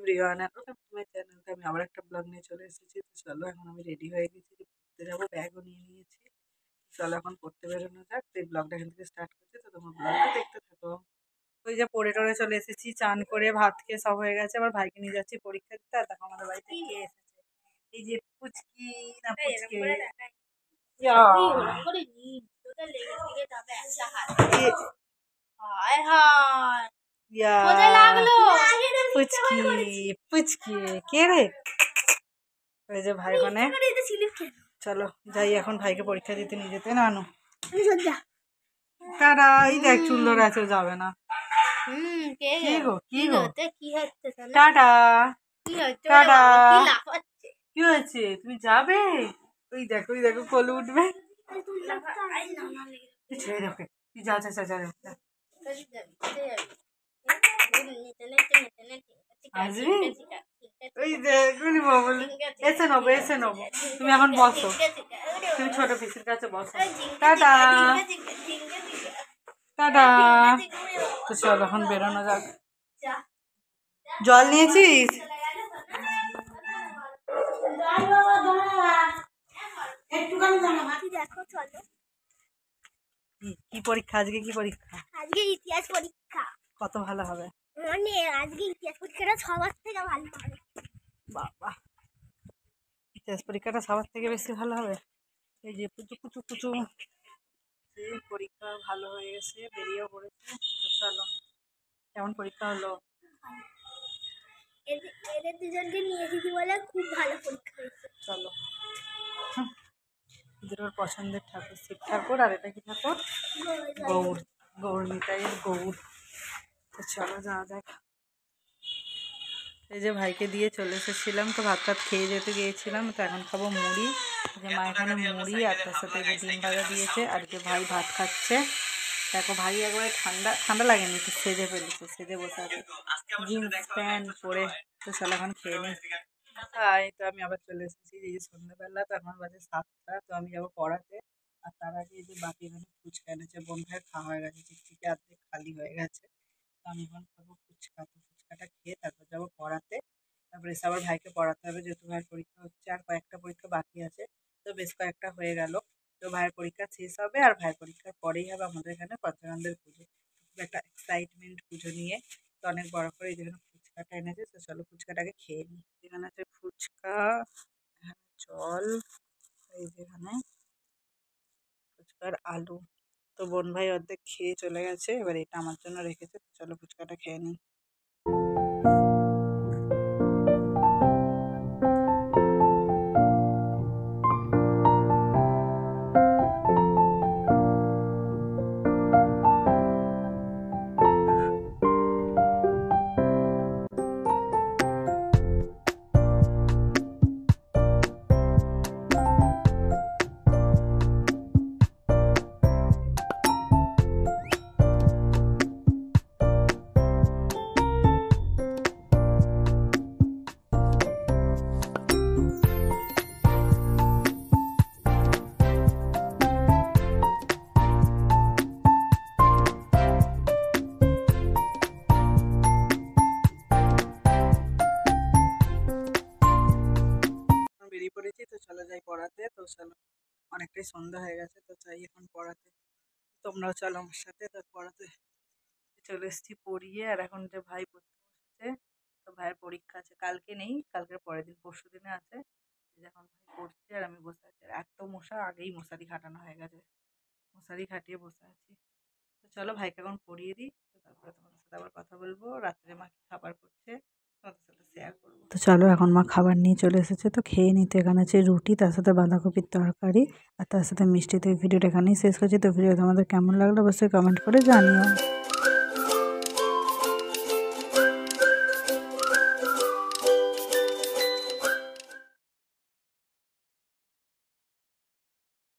Everyone, welcome to my channel. আমি আবার একটা ব্লগ নিয়ে চলে এসেছি। তো চলো, এখন আমি রেডি হয়ে গেছি যে পড়তে যাবো, ব্যাগও নিয়ে নিয়েছি। চলো এখন পড়তে বেরোনো যাক। তো এই ব্লগটা এখান থেকে স্টার্ট করছি, তো তোমার ব্লগটা দেখতে থাকো। ওই যে পড়ে টরে চলে এসেছি, চান করে ভাত খেয়ে সব হয়ে গেছে। আবার ভাইকে নিয়ে যাচ্ছি পরীক্ষা দিতে। আর দেখো আমাদের বাড়িতে কে এসেছে, এই যে পুচকি না পুচকে। ইয়া, ইয়া, পুচকি পুচকি কে রে? ওই যে ভাই ওখানে। চলো যাই এখন ভাইকে পরীক্ষা দিতে নিয়ে যেতে না আনো। টাটা। এই দেখ চুল ধরে আছে, যাবে না। কি গো কি গো, টাটা টাটা। কি হয়েছে, তুমি যাবে? ওই দেখো ওই দেখো কোলে উঠবে। ছেড়ে দাও, তুই যা যা যা যা। আসবি? ওই দেখুন বাবুল, এসে নেবো এসে নেবো। তুমি এখন বসো, তুমি ছোট পিসির কাছে বসো। Tata tata. তো চল এখন বেরোনো যাক। জল নিয়েছিস? কি পরীক্ষা আজকে? কি পরীক্ষা? আজকে ইতিহাস পরীক্ষা। কত ভালো হবে? মানে আজকে ইতিহাস পরীক্ষাটা সবার থেকে ভালো হবে। বাবা, ইতিহাস পরীক্ষাটা সবার থেকে বেশি ভালো হবে। এই যে পুচু পুচু পুচু, পরীক্ষা ভালো হয়ে গেছে, বেরিয়েও পড়েছে। তো চলো, কেমন পরীক্ষা হলো? এদের দুজনকে নিয়ে এসেছি বলে খুব ভালো পরীক্ষা হয়েছে। চলো, এদের ওর পছন্দের ঠাকুর শিব ঠাকুর, আর এটা কি ঠাকুর? গৌর, গৌর নিতাইয়ের গৌর। তো চলো যাওয়া যাক। এই যে ভাইকে দিয়ে চলে এসেছিলাম, তো ভাত টাত খেয়ে যেতে গিয়েছিলাম। তো এখন খাবো মুড়ি। যে মা এখানে মুড়ি আর তার সাথে যে ডিম ভাজা দিয়েছে, আর যে ভাই ভাত খাচ্ছে। দেখো ভাই একবারে ঠান্ডা ঠান্ডা লাগেনি, একটু সেজে ফেলেছে, সেজে বসে আছে জিন্স প্যান্ট পরে। তো চলো এখন খেয়ে নিই। তাই তো আমি আবার চলে এসেছি এই যে সন্ধ্যাবেলা। তো এখন বাজে 7টা। তো আমি যাবো পড়াতে। আর তার আগে এই যে বাটি এখানে ফুচকা এনেছে, বোন ভাইয়ের খাওয়া হয়ে গেছে, চিকচিকে অর্ধেক খালি হয়ে গেছে। তো আমি এখন খাবো ফুচকা। তো ফুচকাটা খেয়ে তারপর যাবো পড়াতে। তারপরে এসে আবার ভাইকে পড়াতে হবে, যেহেতু ভাইয়ের পরীক্ষা হচ্ছে। আর কয়েকটা পরীক্ষা বাকি আছে, তো বেশ কয়েকটা হয়ে গেল। তো ভাইয়ের পরীক্ষা শেষ হবে, আর ভাইয়ের পরীক্ষার পরেই হবে আমাদের এখানে পঞ্চানন্দের পুজো। খুব একটা এক্সাইটমেন্ট পুজো নিয়ে। তো অনেক বড় করে এই যেখানে ফুচকাটা এনেছে, তো চলো ফুচকাটাকে খেয়ে নিই। এখানে আছে ফুচকা, এখানে জল, এই যেখানে ফুচকার আলু। তো বোন ভাই অর্ধেক খেয়ে চলে গেছে, এবার এটা আমার জন্য রেখেছে। তো চলো ফুচকাটা খেয়ে নিই। বেরিয়ে পড়েছি, তো চলে যাই পড়াতে। তো চলো, অনেকটাই সন্ধ্যা হয়ে গেছে, তো চাই এখন পড়াতে। তোমরাও চলো আমার সাথে। তো পড়াতে চলে এসেছি পড়িয়ে। আর এখন যে ভাই পড়তে বসেছে, তো ভাইয়ের পরীক্ষা আছে, কালকে নেই, কালকের পরের দিন পরশু দিনে আছে। এখন ভাই পড়ছে আর আমি বসে আছি। আর এত মশা, আগেই মশারি খাটানো হয়ে গেছে, মশারি খাটিয়ে বসে আছি। তো চলো ভাইকে এখন পড়িয়ে দিই, তো তারপরে তোমাদের সাথে আবার কথা বলবো। রাত্রে মা কি খাবার করছে তোমাদের সাথে শেয়ার করবো। তো চলো এখন মা খাবার নিয়ে চলে এসেছে, তো খেয়ে নিতে। এখানে আছে রুটি, তার সাথে বাঁধাকপির তরকারি, আর তার সাথে মিষ্টি। তো এই ভিডিওটা এখানেই শেষ করছি। তো ভিডিও তোমাদের কেমন লাগলো অবশ্যই কমেন্ট করে জানিও।